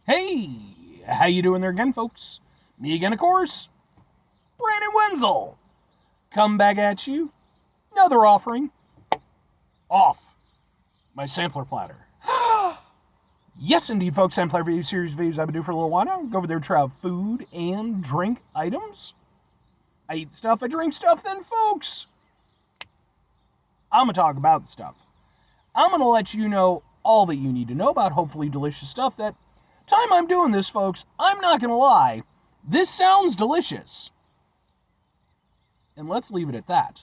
Hey, how you doing there again, folks? Me again, of course, Brandon Wenzel. Come back at you, another offering off my sampler platter. Yes, indeed, folks, sampler video series videos I've been doing for a little while now. Go over there to try out food and drink items. I eat stuff, I drink stuff, then, folks, I'm going to talk about the stuff. I'm going to let you know all that you need to know about hopefully delicious stuff that time I'm doing this, folks, I'm not going to lie, this sounds delicious. And let's leave it at that.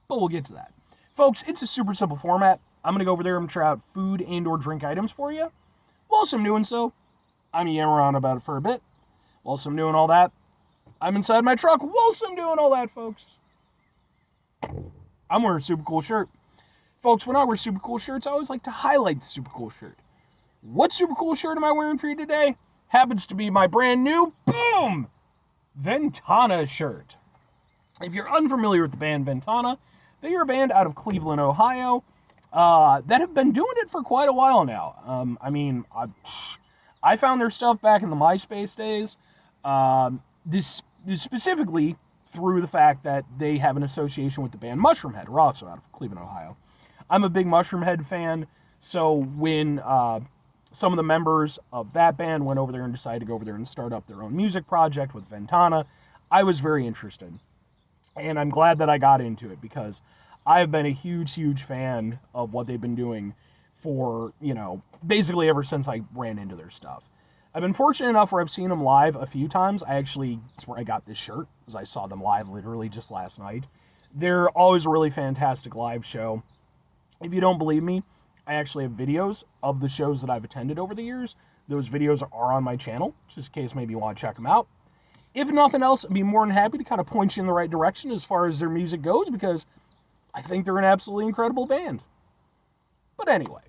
But we'll get to that. Folks, it's a super simple format. I'm going to go over there and try out food and or drink items for you. Whilst I'm doing so, I'm yammering on about it for a bit. Whilst I'm doing all that, I'm inside my truck. Whilst I'm doing all that, folks, I'm wearing a super cool shirt. Folks, when I wear super cool shirts, I always like to highlight the super cool shirt. What super cool shirt am I wearing for you today? Happens to be my brand new, boom, Ventana shirt. If you're unfamiliar with the band Ventana, they are a band out of Cleveland, Ohio, that have been doing it for quite a while now. I found their stuff back in the MySpace days, this specifically through the fact that they have an association with the band Mushroomhead, who are also out of Cleveland, Ohio. I'm a big Mushroomhead fan, so when some of the members of that band went over there and decided to go over there and start up their own music project with Ventana, I was very interested. And I'm glad that I got into it because I've been a huge, huge fan of what they've been doing for, basically ever since I ran into their stuff. I've been fortunate enough where I've seen them live a few times. That's where I got this shirt, because I saw them live literally just last night. They're always a really fantastic live show. If you don't believe me, I actually have videos of the shows that I've attended over the years. Those videos are on my channel, just in case maybe you want to check them out. If nothing else, I'd be more than happy to kind of point you in the right direction as far as their music goes, because I think they're an absolutely incredible band. But anyway,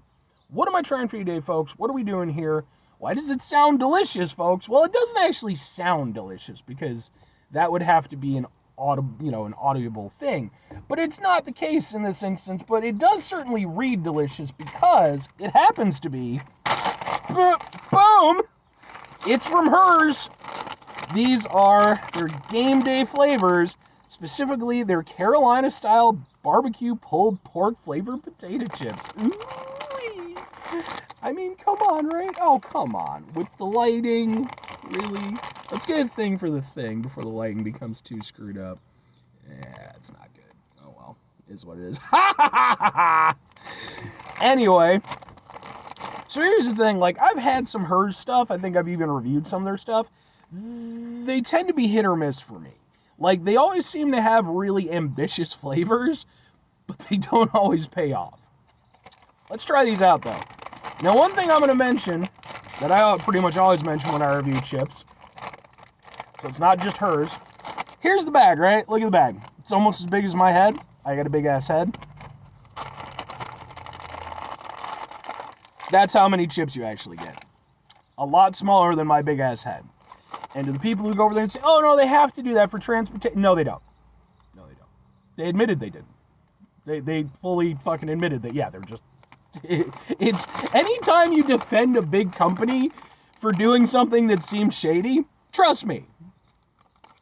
what am I trying for you today, folks? What are we doing here? Why does it sound delicious, folks? Well, it doesn't actually sound delicious, because that would have to be an audible thing. But it's not the case in this instance, but it does certainly read delicious because it happens to be, boom, it's from Herr's. These are their game day flavors, specifically their Carolina-style barbecue pulled pork flavored potato chips. Ooh-wee. I mean, come on, right? Oh, come on. With the lighting, really? Let's get a thing for the thing before the lighting becomes too screwed up. Yeah, it's not good. Oh, well. It is what it is. Ha ha ha ha! Anyway, so here's the thing. I've had some Herr's stuff. I think I've even reviewed some of their stuff. They tend to be hit or miss for me. They always seem to have really ambitious flavors, but they don't always pay off. Let's try these out, though. Now, one thing I'm going to mention that I pretty much always mention when I review chips, so it's not just Herr's. Here's the bag, right? Look at the bag. It's almost as big as my head. I got a big-ass head. That's how many chips you actually get. A lot smaller than my big-ass head. And to the people who go over there and say, oh, no, they have to do that for transportation. No, they don't. No, they don't. They admitted they didn't. They fully fucking admitted that, yeah, they're just... It's... Anytime you defend a big company for doing something that seems shady, trust me,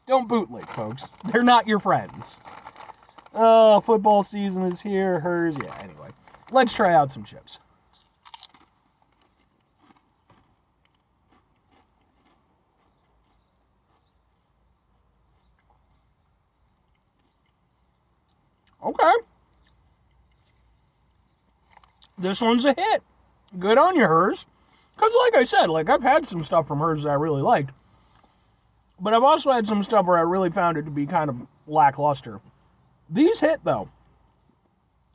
don't bootleg, folks. They're not your friends. Oh, football season is here. Herr's. Yeah, anyway. Let's try out some chips. Okay. This one's a hit. Good on you, Herr's. Because like I said, I've had some stuff from Herr's that I really liked. But I've also had some stuff where I really found it to be kind of lackluster. These hit, though.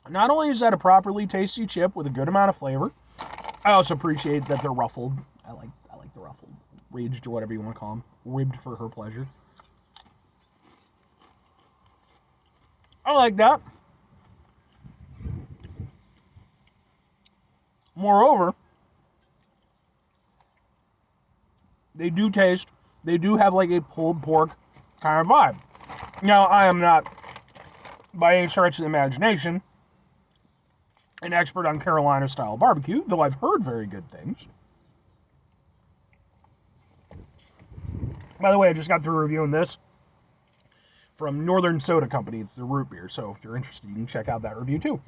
Not only is that a properly tasty chip with a good amount of flavor, I also appreciate that they're ruffled. I like the ruffled. Ridged, or whatever you want to call them. Ribbed for her pleasure. I like that. Moreover, they do have a pulled pork kind of vibe. Now, I am not, by any stretch of the imagination, an expert on Carolina-style barbecue, though I've heard very good things. By the way, I just got through reviewing this from Northern Soda Company. It's the root beer, so if you're interested, you can check out that review too.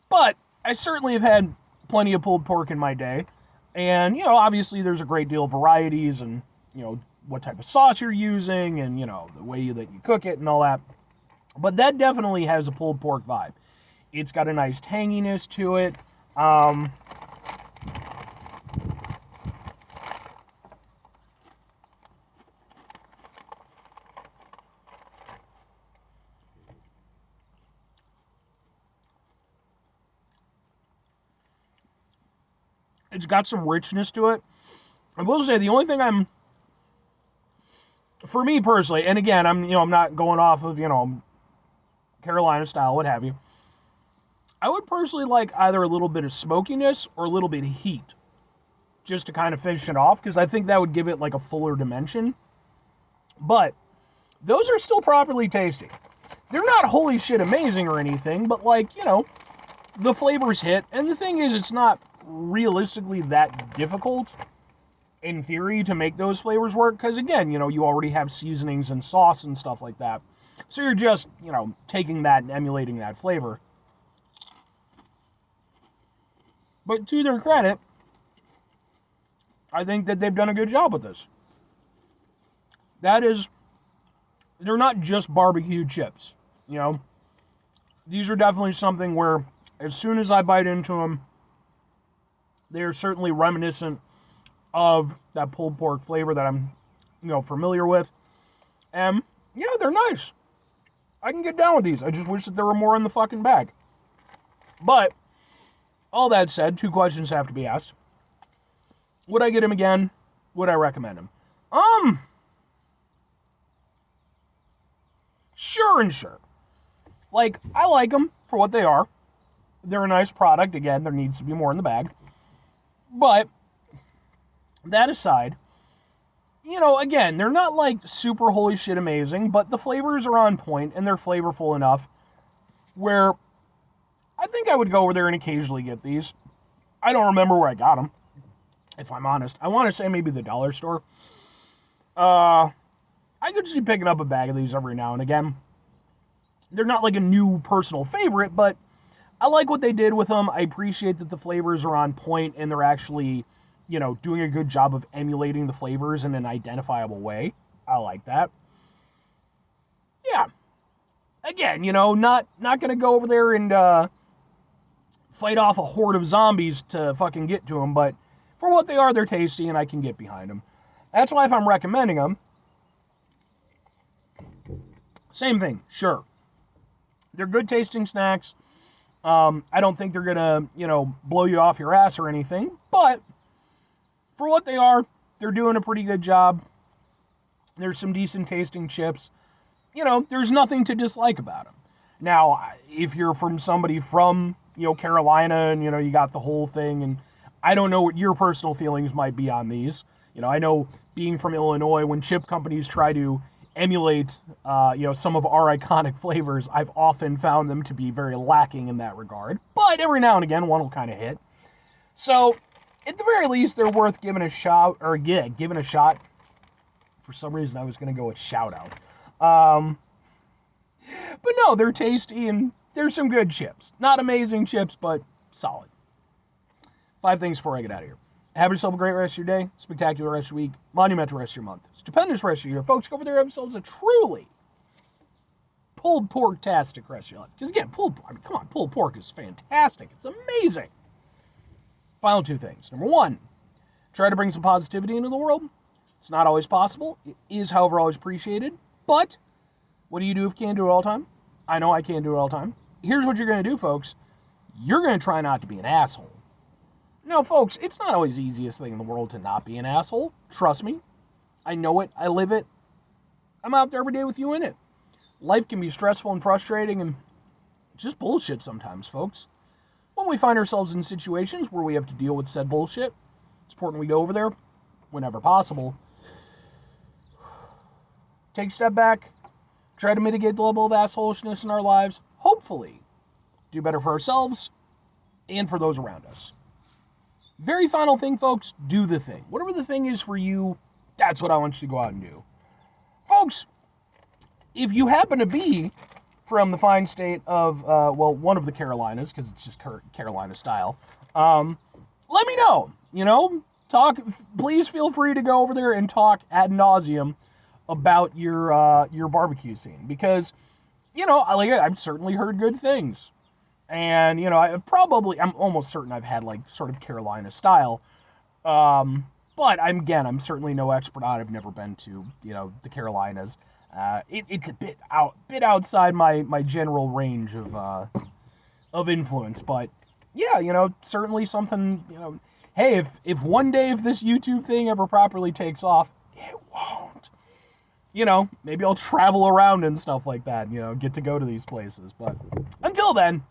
But I certainly have had plenty of pulled pork in my day, and obviously there's a great deal of varieties, and what type of sauce you're using, and the way that you cook it and all that. But that definitely has a pulled pork vibe. It's got a nice tanginess to it. It's got some richness to it. I will say the only thing for me personally, and again, I'm not going off of Carolina style, what have you. I would personally like either a little bit of smokiness or a little bit of heat, just to kind of finish it off, because I think that would give it like a fuller dimension. But those are still properly tasty. They're not holy shit amazing or anything, but the flavors hit, and the thing is, it's not realistically that difficult in theory to make those flavors work, because again, you already have seasonings and sauce and stuff like that, so you're just taking that and emulating that flavor. But to their credit, I think that they've done a good job with this. They're not just barbecue chips, these are definitely something where as soon as I bite into them, they're certainly reminiscent of that pulled pork flavor that I'm, familiar with. And, they're nice. I can get down with these. I just wish that there were more in the fucking bag. But, all that said, 2 questions have to be asked. Would I get them again? Would I recommend them? Sure and sure. I like them for what they are. They're a nice product. Again, there needs to be more in the bag. But, that aside, again, they're not super holy shit amazing, but the flavors are on point and they're flavorful enough where I think I would go over there and occasionally get these. I don't remember where I got them, if I'm honest. I want to say maybe the dollar store. I could see picking up a bag of these every now and again. They're not a new personal favorite, but I like what they did with them. I appreciate that the flavors are on point and they're actually, doing a good job of emulating the flavors in an identifiable way. I like that. Yeah. Again, not going to go over there and fight off a horde of zombies to fucking get to them, but for what they are, they're tasty and I can get behind them. That's why if I'm recommending them, same thing, sure. They're good tasting snacks. I don't think they're going to, blow you off your ass or anything, but for what they are, they're doing a pretty good job. There's some decent tasting chips. There's nothing to dislike about them. Now, if you're from somebody from, Carolina and, you got the whole thing, and I don't know what your personal feelings might be on these. I know being from Illinois, when chip companies try to emulate, some of our iconic flavors, I've often found them to be very lacking in that regard. But every now and again, one will kind of hit. So, at the very least, they're worth giving a shot, giving a shot. For some reason, I was going to go with shout out. But no, they're tasty and there's some good chips. Not amazing chips, but solid. 5 things before I get out of here. Have yourself a great rest of your day, spectacular rest of your week, monumental rest of your month, stupendous rest of your year. Folks, go over there and have yourselves a truly pulled pork-tastic rest of your life. Because again, pulled pork is fantastic. It's amazing. Final 2 things. Number 1, try to bring some positivity into the world. It's not always possible. It is, however, always appreciated. But what do you do if you can't do it all the time? I know I can't do it all the time. Here's what you're going to do, folks. You're going to try not to be an asshole. Now, folks, it's not always the easiest thing in the world to not be an asshole. Trust me. I know it. I live it. I'm out there every day with you in it. Life can be stressful and frustrating and just bullshit sometimes, folks. When we find ourselves in situations where we have to deal with said bullshit, it's important we go over there whenever possible. Take a step back. Try to mitigate the level of assholishness in our lives. Hopefully, do better for ourselves and for those around us. Very final thing, folks, do the thing. Whatever the thing is for you, that's what I want you to go out and do. Folks, if you happen to be from the fine state of, one of the Carolinas, because it's just Carolina style, let me know. Talk. Please feel free to go over there and talk ad nauseum about your barbecue scene, because I've certainly heard good things, and I'm almost certain I've had like sort of Carolina style, but I'm certainly no expert on it. I've never been to the Carolinas. It's a bit outside my general range of influence, but yeah, certainly something. Hey, if one day if this YouTube thing ever properly takes off, it won't. Maybe I'll travel around and stuff like that. Get to go to these places, but until then,